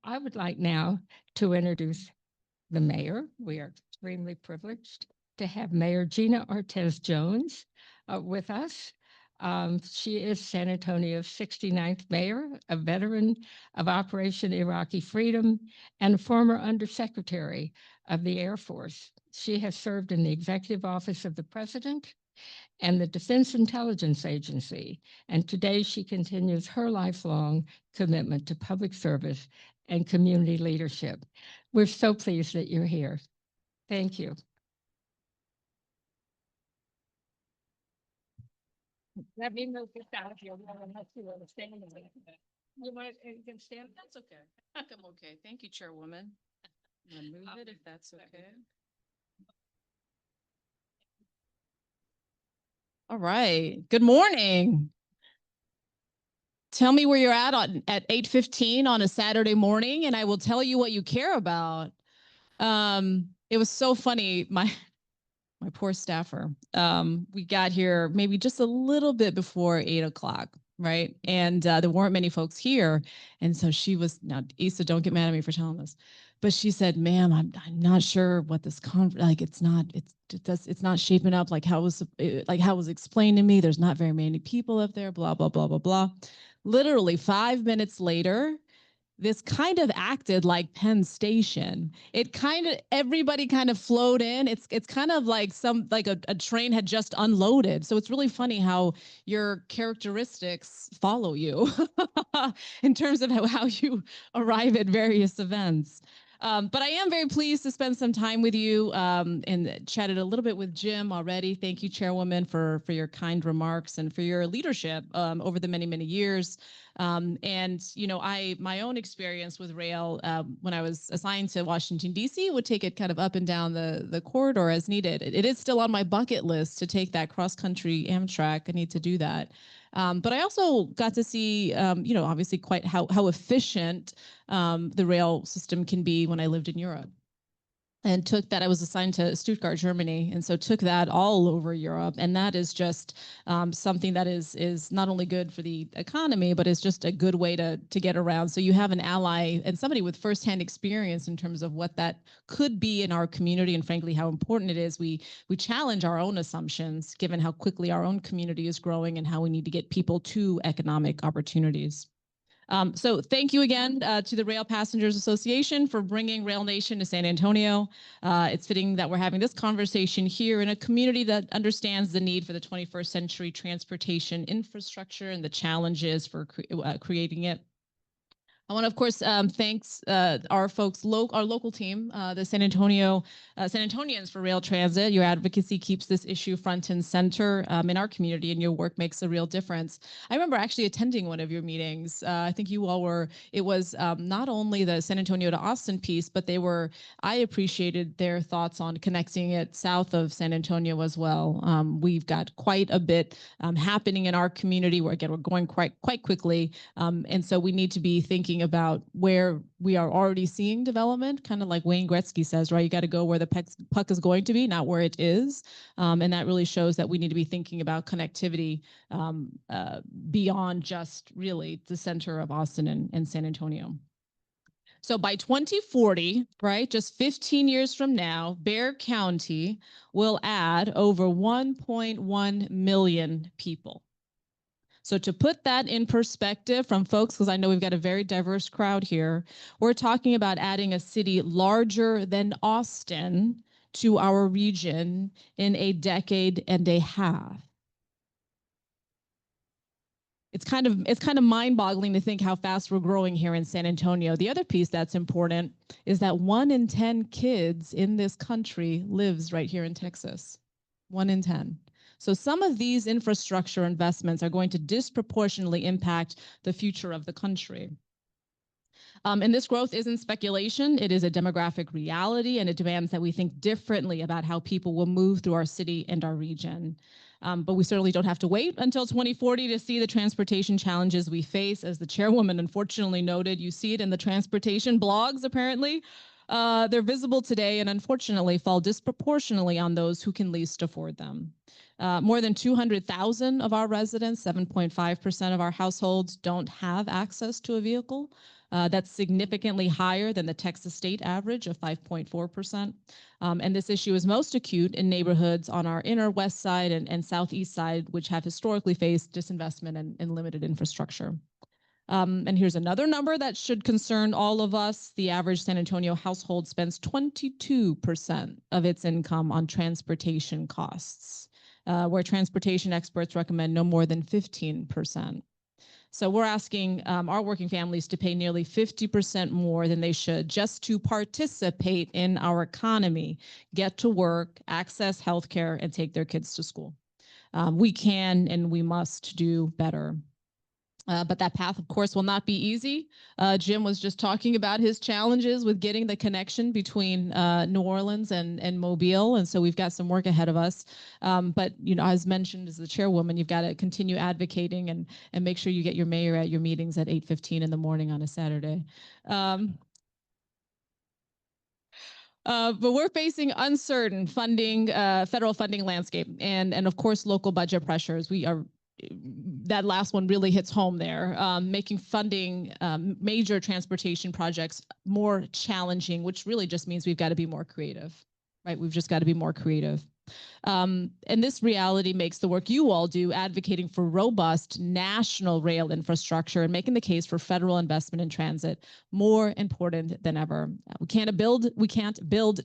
I would like now to introduce the mayor. We are extremely privileged to have Mayor Gina Ortiz Jones with us. She is San Antonio's 69th mayor, a veteran of Operation Iraqi Freedom, and former undersecretary of the Air Force. She has served in the executive office of the president and the Defense Intelligence Agency, and today she continues her lifelong commitment to public service and community leadership. We're so pleased that you're here. Thank you. Let me move this out of here. You can stand. That's okay. I think I'm okay. Thank you, Chairwoman. I'm gonna move it if that's okay. All right. Good morning. Tell me where you're at 8:15 on a Saturday morning, and I will tell you what you care about. It was so funny. My poor staffer. We got here maybe just a little bit before 8 o'clock, right? And there weren't many folks here, and so she was. Now, Issa, don't get mad at me for telling this, but she said, "Ma'am, I'm not sure what this conference like. It's not shaping up like how it was explained to me. There's not very many people up there. Blah blah blah blah blah." Literally 5 minutes later, this kind of acted like Penn Station. Everybody kind of flowed in. It's kind of like a train had just unloaded. So it's really funny how your characteristics follow you in terms of how you arrive at various events. But I am very pleased to spend some time with you and chatted a little bit with Jim already. Thank you, Chairwoman, for your kind remarks and for your leadership over the many, many years. And my own experience with rail when I was assigned to Washington, D.C. would take it kind of up and down the corridor as needed. It is still on my bucket list to take that cross-country Amtrak. I need to do that. But I also got to see, obviously quite how efficient the rail system can be when I lived in Europe. And took that, I was assigned to Stuttgart, Germany, and so took that all over Europe. And that is just something that is not only good for the economy, but is just a good way to get around. So you have an ally and somebody with firsthand experience in terms of what that could be in our community, and frankly, how important it is. We challenge our own assumptions, given how quickly our own community is growing and how we need to get people to economic opportunities. So thank you again to the Rail Passengers Association for bringing RailNation to San Antonio. It's fitting that we're having this conversation here in a community that understands the need for the 21st century transportation infrastructure and the challenges for creating it. I want to, of course, thanks our folks, our local team, the San Antonians for Rail Transit. Your advocacy keeps this issue front and center in our community, and your work makes a real difference. I remember actually attending one of your meetings. I think you all were. It was not only the San Antonio to Austin piece, but I appreciated their thoughts on connecting it south of San Antonio as well. We've got quite a bit happening in our community. We're going quite quickly, and so we need to be thinking about where we are already seeing development, kind of like Wayne Gretzky says, right? You got to go where the puck is going to be, not where it is. And that really shows that we need to be thinking about connectivity beyond just really the center of Austin and San Antonio. So by 2040, right, just 15 years from now, Bexar County will add over 1.1 million people. So to put that in perspective from folks, because I know we've got a very diverse crowd here, we're talking about adding a city larger than Austin to our region in a decade and a half. It's kind of mind-boggling to think how fast we're growing here in San Antonio. The other piece that's important is that 1 in 10 kids in this country lives right here in Texas. 1 in 10. So some of these infrastructure investments are going to disproportionately impact the future of the country. And this growth isn't speculation. It is a demographic reality, and it demands that we think differently about how people will move through our city and our region. But we certainly don't have to wait until 2040 to see the transportation challenges we face. As the chairwoman unfortunately noted, you see it in the transportation blogs, apparently. They're visible today and unfortunately fall disproportionately on those who can least afford them. More than 200,000 of our residents, 7.5% of our households, don't have access to a vehicle. That's significantly higher than the Texas state average of 5.4%. And this issue is most acute in neighborhoods on our inner west side and southeast side, which have historically faced disinvestment and limited infrastructure. And here's another number that should concern all of us. The average San Antonio household spends 22% of its income on transportation costs, where transportation experts recommend no more than 15%. So we're asking our working families to pay nearly 50% more than they should just to participate in our economy, get to work, access healthcare, and take their kids to school. We can and we must do better. But that path, of course, will not be easy. Jim was just talking about his challenges with getting the connection between New Orleans and Mobile, and so we've got some work ahead of us. But as mentioned as the chairwoman, you've got to continue advocating and make sure you get your mayor at your meetings at 8:15 in the morning on a Saturday. But we're facing uncertain funding, federal funding landscape, and of course local budget pressures. That last one really hits home there, making funding major transportation projects more challenging, which really just means we've got to be more creative, right? We've just got to be more creative. And this reality makes the work you all do advocating for robust national rail infrastructure and making the case for federal investment in transit more important than ever. We can't build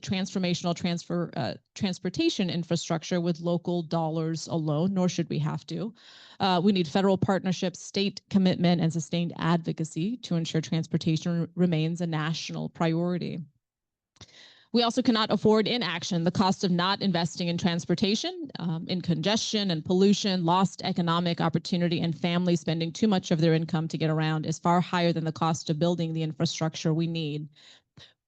transformational transportation infrastructure with local dollars alone, nor should we have to. We need federal partnerships, state commitment, and sustained advocacy to ensure transportation remains a national priority. We also cannot afford inaction. The cost of not investing in transportation, in congestion and pollution, lost economic opportunity, and families spending too much of their income to get around is far higher than the cost of building the infrastructure we need.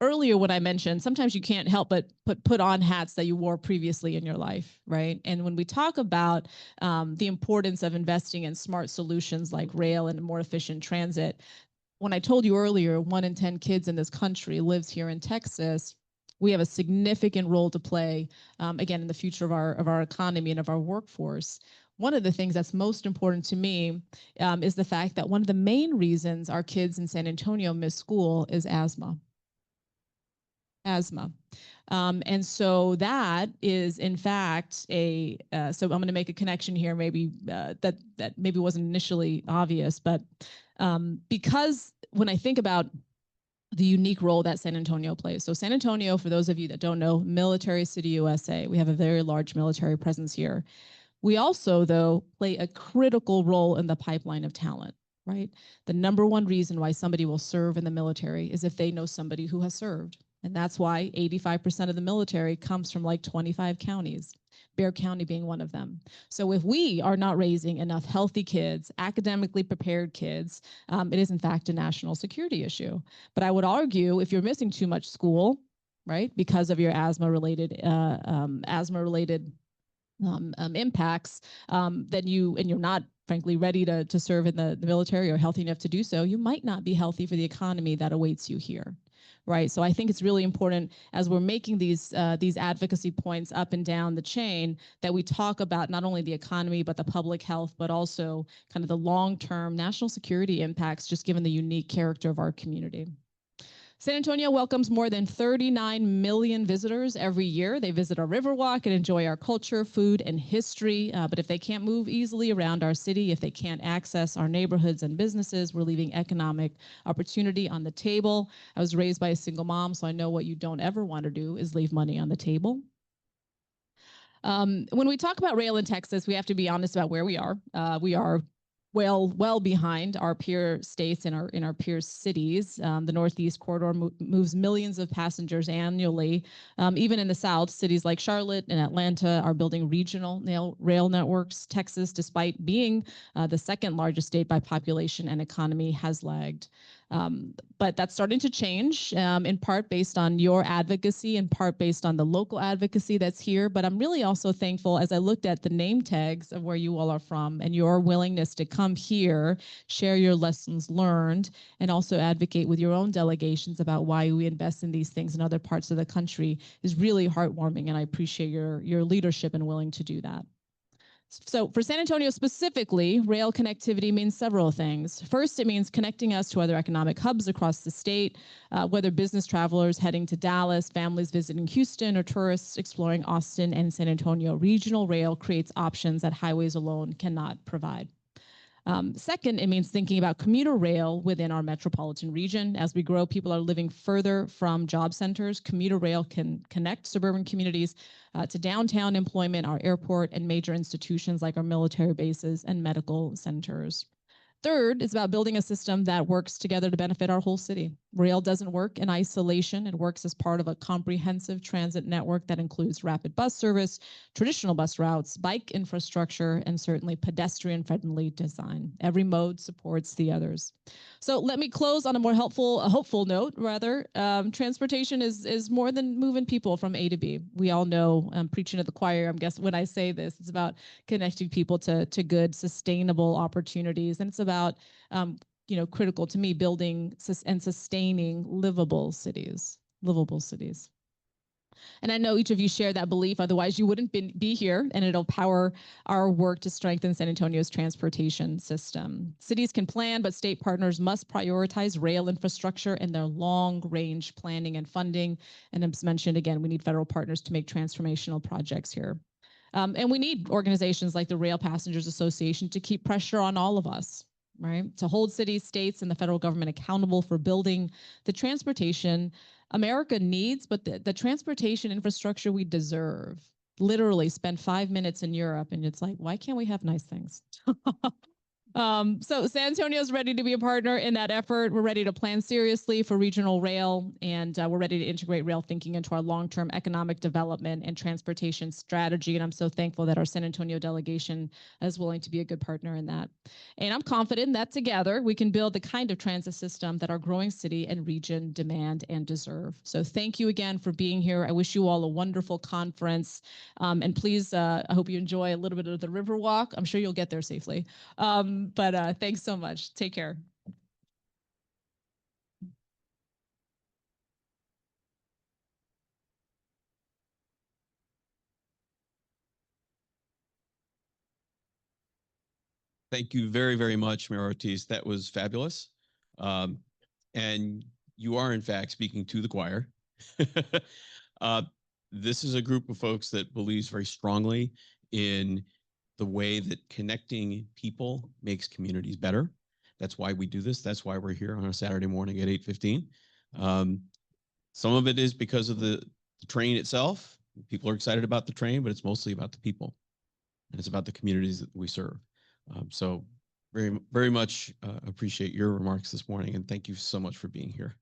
Earlier, when I mentioned, sometimes you can't help but put on hats that you wore previously in your life, right? And when we talk about the importance of investing in smart solutions like rail and more efficient transit, when I told you earlier, 1 in 10 kids in this country lives here in Texas, we have a significant role to play, again, in the future of our economy and of our workforce. One of the things that's most important to me is the fact that one of the main reasons our kids in San Antonio miss school is asthma. And so that is, in fact, so I'm going to make a connection here, maybe that maybe wasn't initially obvious, but because when I think about the unique role that San Antonio plays. So San Antonio, for those of you that don't know, military city USA. We have a very large military presence here. We also, though, play a critical role in the pipeline of talent, right? The number one reason why somebody will serve in the military is if they know somebody who has served. And that's why 85% of the military comes from like 25 counties. Bexar County being one of them. So if we are not raising enough healthy kids, academically prepared kids, it is in fact a national security issue. But I would argue if you're missing too much school, right, because of your asthma-related impacts, then you're not frankly ready to serve in the military or healthy enough to do so, you might not be healthy for the economy that awaits you here. Right. So I think it's really important as we're making these advocacy points up and down the chain that we talk about not only the economy, but the public health, but also kind of the long-term national security impacts, just given the unique character of our community. San Antonio welcomes more than 39 million visitors every year. They visit our Riverwalk and enjoy our culture, food, and history. But if they can't move easily around our city, if they can't access our neighborhoods and businesses, we're leaving economic opportunity on the table. I was raised by a single mom, so I know what you don't ever want to do is leave money on the table. When we talk about rail in Texas, we have to be honest about where we are. We are well behind our peer states and in our peer cities. The Northeast corridor moves millions of passengers annually. Even in the South, cities like Charlotte and Atlanta are building regional rail networks. Texas, despite being the second largest state by population and economy, has lagged. But that's starting to change, in part based on your advocacy, in part based on the local advocacy that's here. But I'm really also thankful as I looked at the name tags of where you all are from and your willingness to come here, share your lessons learned, and also advocate with your own delegations about why we invest in these things in other parts of the country is really heartwarming. And I appreciate your leadership and willing to do that. So for San Antonio specifically, rail connectivity means several things. First, it means connecting us to other economic hubs across the state, whether business travelers heading to Dallas, families visiting Houston, or tourists exploring Austin and San Antonio. Regional rail creates options that highways alone cannot provide. Second, it means thinking about commuter rail within our metropolitan region. As we grow, people are living further from job centers. Commuter rail can connect suburban communities to downtown employment, our airport, and major institutions like our military bases and medical centers. Third is about building a system that works together to benefit our whole city. Rail doesn't work in isolation. It works as part of a comprehensive transit network that includes rapid bus service, traditional bus routes, bike infrastructure, and certainly pedestrian-friendly design. Every mode supports the others. So let me close on a more hopeful note, rather. Transportation is more than moving people from A to B. We all know, I'm preaching to the choir, I'm guessing when I say this, it's about connecting people to good, sustainable opportunities. And it's about, critical to me, building and sustaining livable cities. And I know each of you share that belief, otherwise you wouldn't be here, and it'll power our work to strengthen San Antonio's transportation system. Cities can plan, but state partners must prioritize rail infrastructure in their long-range planning and funding. And as mentioned again, we need federal partners to make transformational projects here. And we need organizations like the Rail Passengers Association to keep pressure on all of us, right? To hold cities, states, and the federal government accountable for building the transportation America needs, but the transportation infrastructure we deserve. Literally spend 5 minutes in Europe and it's like, why can't we have nice things? So San Antonio is ready to be a partner in that effort. We're ready to plan seriously for regional rail, and we're ready to integrate rail thinking into our long-term economic development and transportation strategy. And I'm so thankful that our San Antonio delegation is willing to be a good partner in that. And I'm confident that together we can build the kind of transit system that our growing city and region demand and deserve. So thank you again for being here. I wish you all a wonderful conference. And please, I hope you enjoy a little bit of the river walk. I'm sure you'll get there safely. But thanks so much. Take care. Thank you very, very much, Mayor Ortiz. That was fabulous. And you are, in fact, speaking to the choir. This is a group of folks that believes very strongly in the way that connecting people makes communities better. That's why we do this. That's why we're here on a Saturday morning at 8:15. Some of it is because of the train itself. People are excited about the train, but it's mostly about the people. And it's about the communities that we serve. So very, very much appreciate your remarks this morning. And thank you so much for being here.